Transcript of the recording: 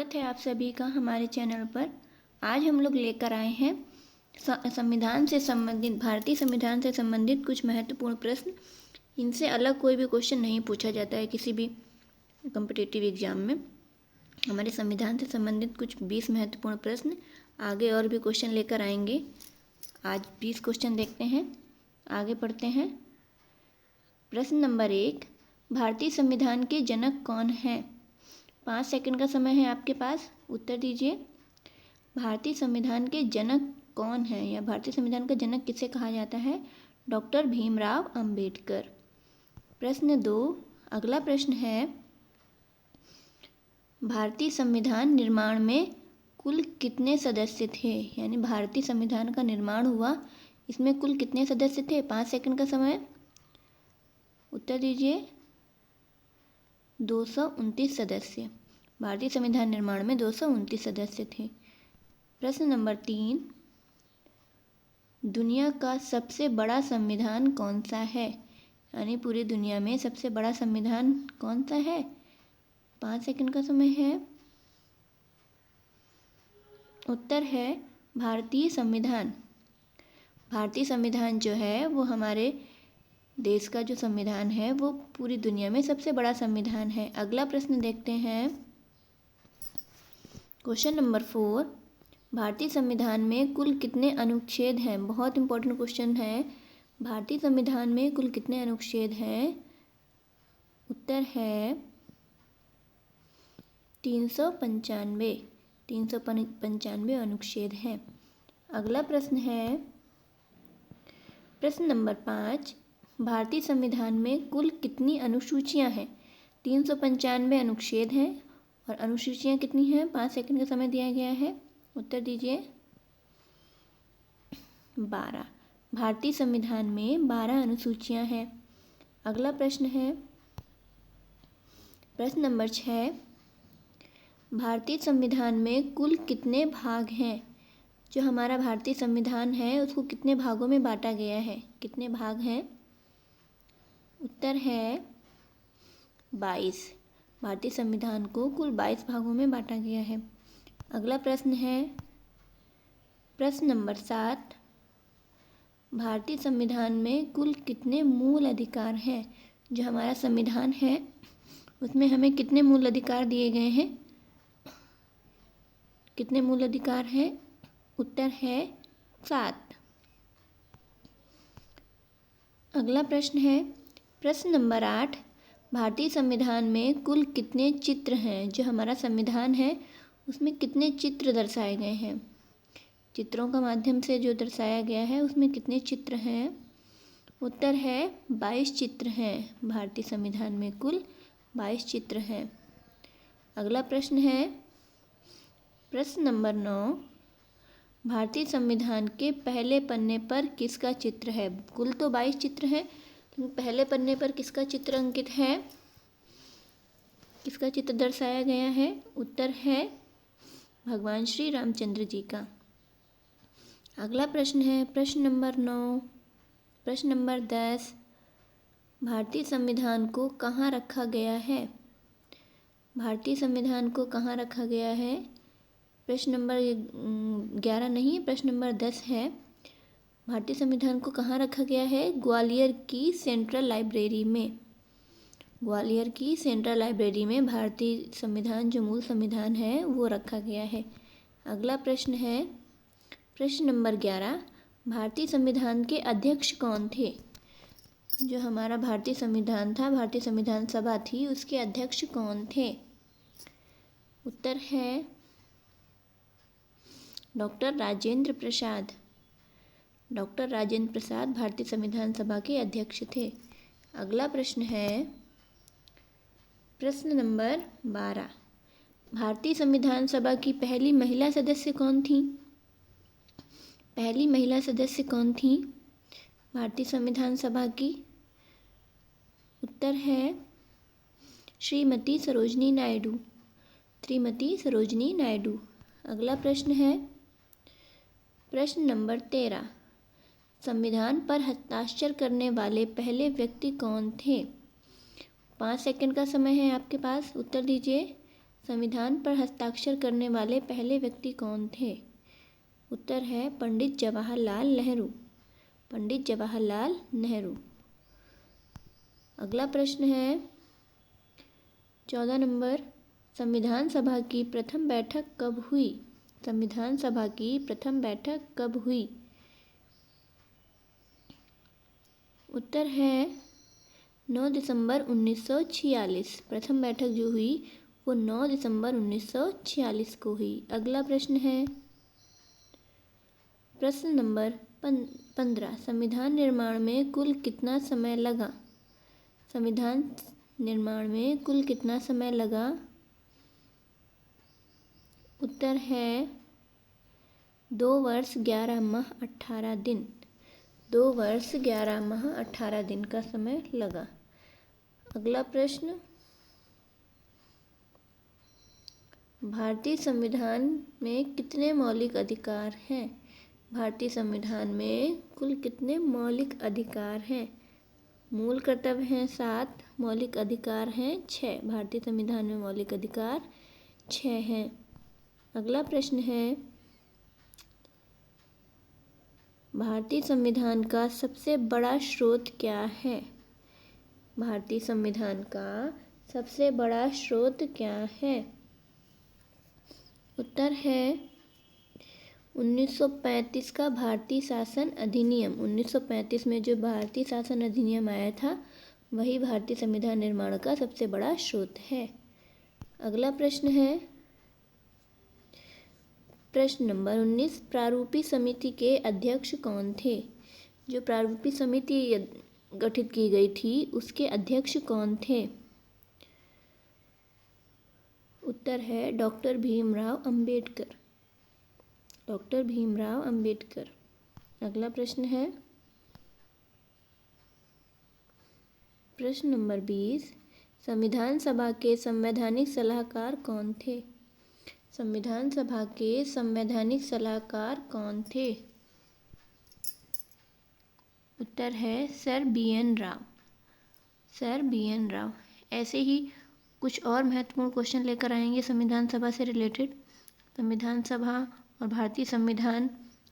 स्वागत है आप सभी का हमारे चैनल पर। आज हम लोग लेकर आए हैं संविधान से संबंधित, भारतीय संविधान से संबंधित कुछ महत्वपूर्ण प्रश्न। इनसे अलग कोई भी क्वेश्चन नहीं पूछा जाता है किसी भी कॉम्पिटिटिव एग्जाम में। हमारे संविधान से संबंधित कुछ 20 महत्वपूर्ण प्रश्न, आगे और भी क्वेश्चन लेकर आएंगे। आज 20 क्वेश्चन देखते हैं, आगे पढ़ते हैं। प्रश्न नंबर 1, भारतीय संविधान के जनक कौन हैं? 5 सेकंड का समय है आपके पास, उत्तर दीजिए। भारतीय संविधान के जनक कौन है या भारतीय संविधान का जनक किसे कहा जाता है? डॉक्टर भीमराव अंबेडकर। प्रश्न 2, अगला प्रश्न है, भारतीय संविधान निर्माण में कुल कितने सदस्य थे? यानी भारतीय संविधान का निर्माण हुआ, इसमें कुल कितने सदस्य थे? 5 सेकंड का समय, उत्तर दीजिए। 229 सदस्य। भारतीय संविधान निर्माण में 229 सदस्य थे। प्रश्न नंबर 3, दुनिया का सबसे बड़ा संविधान कौन सा है? यानी पूरी दुनिया में सबसे बड़ा संविधान कौन सा है? 5 सेकंड का समय है, उत्तर है भारतीय संविधान। भारतीय संविधान जो है वो हमारे देश का जो संविधान है वो पूरी दुनिया में सबसे बड़ा संविधान है। अगला प्रश्न देखते हैं, क्वेश्चन नंबर 4, भारतीय संविधान में कुल कितने अनुच्छेद हैं? बहुत इंपॉर्टेंट क्वेश्चन है। भारतीय संविधान में कुल कितने अनुच्छेद हैं? उत्तर है 395। 395 अनुच्छेद हैं। अगला प्रश्न है, प्रश्न नंबर 5, भारतीय संविधान में कुल कितनी अनुसूचियां हैं? 395 अनुच्छेद हैं और अनुसूचियां कितनी हैं? 5 सेकंड का समय दिया गया है, उत्तर दीजिए। 12। भारतीय संविधान में 12 अनुसूचियां हैं। अगला प्रश्न है, प्रश्न नंबर 6, भारतीय संविधान में कुल कितने भाग हैं? जो हमारा भारतीय संविधान है उसको कितने भागों में बांटा गया है? कितने भाग हैं? उत्तर है 22। भारतीय संविधान को कुल 22 भागों में बांटा गया है। अगला प्रश्न है, प्रश्न नंबर 7, भारतीय संविधान में कुल कितने मूल अधिकार हैं? जो हमारा संविधान है उसमें हमें कितने मूल अधिकार दिए गए हैं? कितने मूल अधिकार हैं? उत्तर है 7। अगला प्रश्न है, प्रश्न नंबर 8, भारतीय संविधान में कुल कितने चित्र हैं? जो हमारा संविधान है उसमें कितने चित्र दर्शाए गए हैं? चित्रों का माध्यम से जो दर्शाया गया है उसमें कितने चित्र हैं? उत्तर है 22 चित्र हैं। भारतीय संविधान में कुल 22 चित्र हैं। अगला प्रश्न है, प्रश्न नंबर 9, भारतीय संविधान के पहले पन्ने पर किसका चित्र है? कुल तो 22 चित्र हैं, लेकिन पहले पन्ने पर किसका चित्र अंकित है? किसका चित्र दर्शाया गया है? उत्तर है भगवान श्री रामचंद्र जी का। अगला प्रश्न है, प्रश्न नंबर 9, प्रश्न नंबर 10, भारतीय संविधान को कहाँ रखा गया है? भारतीय संविधान को कहाँ रखा गया है? प्रश्न नंबर 11 नहीं, प्रश्न नंबर 10 है। भारतीय संविधान को कहाँ रखा गया है? ग्वालियर की सेंट्रल लाइब्रेरी में। ग्वालियर की सेंट्रल लाइब्रेरी में भारतीय संविधान, जो मूल संविधान है, वो रखा गया है। अगला प्रश्न है, प्रश्न नंबर 11, भारतीय संविधान के अध्यक्ष कौन थे? जो हमारा भारतीय संविधान था, भारतीय संविधान सभा थी, उसके अध्यक्ष कौन थे? उत्तर है डॉक्टर राजेंद्र प्रसाद। डॉक्टर राजेंद्र प्रसाद भारतीय संविधान सभा के अध्यक्ष थे। अगला प्रश्न है, प्रश्न नंबर 12, भारतीय संविधान सभा की पहली महिला सदस्य कौन थी? पहली महिला सदस्य कौन थी भारतीय संविधान सभा की? उत्तर है श्रीमती सरोजिनी नायडू। श्रीमती सरोजिनी नायडू। अगला प्रश्न है, प्रश्न नंबर 13, संविधान पर हस्ताक्षर करने वाले पहले व्यक्ति कौन थे? 5 सेकंड का समय है आपके पास, उत्तर दीजिए। संविधान पर हस्ताक्षर करने वाले पहले व्यक्ति कौन थे? उत्तर है पंडित जवाहरलाल नेहरू। पंडित जवाहरलाल नेहरू। अगला प्रश्न है 14 नंबर, संविधान सभा की प्रथम बैठक कब हुई? संविधान सभा की प्रथम बैठक कब हुई? उत्तर है 9 दिसंबर 1946। प्रथम बैठक जो हुई वो 9 दिसंबर 1946 को हुई। अगला प्रश्न है प्रश्न नंबर 15, संविधान निर्माण में कुल कितना समय लगा? संविधान निर्माण में कुल कितना समय लगा? उत्तर है 2 वर्ष 11 माह 18 दिन। 2 वर्ष 11 माह 18 दिन का समय लगा। अगला प्रश्न, भारतीय संविधान में कितने मौलिक अधिकार हैं? भारतीय संविधान में कुल कितने मौलिक अधिकार हैं? मूल कर्तव्य हैं 7, मौलिक अधिकार हैं 6। भारतीय संविधान में मौलिक अधिकार 6 हैं। अगला प्रश्न है, भारतीय संविधान का सबसे बड़ा स्रोत क्या है? भारतीय संविधान का सबसे बड़ा स्रोत क्या है? उत्तर है 1935 का भारतीय शासन अधिनियम। 1935 में जो भारतीय शासन अधिनियम आया था वही भारतीय संविधान निर्माण का सबसे बड़ा स्रोत है। अगला प्रश्न है प्रश्न नंबर 19, प्रारूपी समिति के अध्यक्ष कौन थे? जो प्रारूपी समिति गठित की गई थी उसके अध्यक्ष कौन थे? उत्तर है डॉक्टर भीमराव अंबेडकर। डॉक्टर भीमराव अंबेडकर। अगला प्रश्न है प्रश्न नंबर 20, संविधान सभा के संवैधानिक सलाहकार कौन थे? संविधान सभा के संवैधानिक सलाहकार कौन थे? उत्तर है sir BN. Rao. Sir BN. Rao. ऐसे ही कुछ और महत्वपूर्ण क्वेश्चन लेकर आएंगे संविधान सभा से रिलेटेड। संविधान सभा और भारतीय संविधान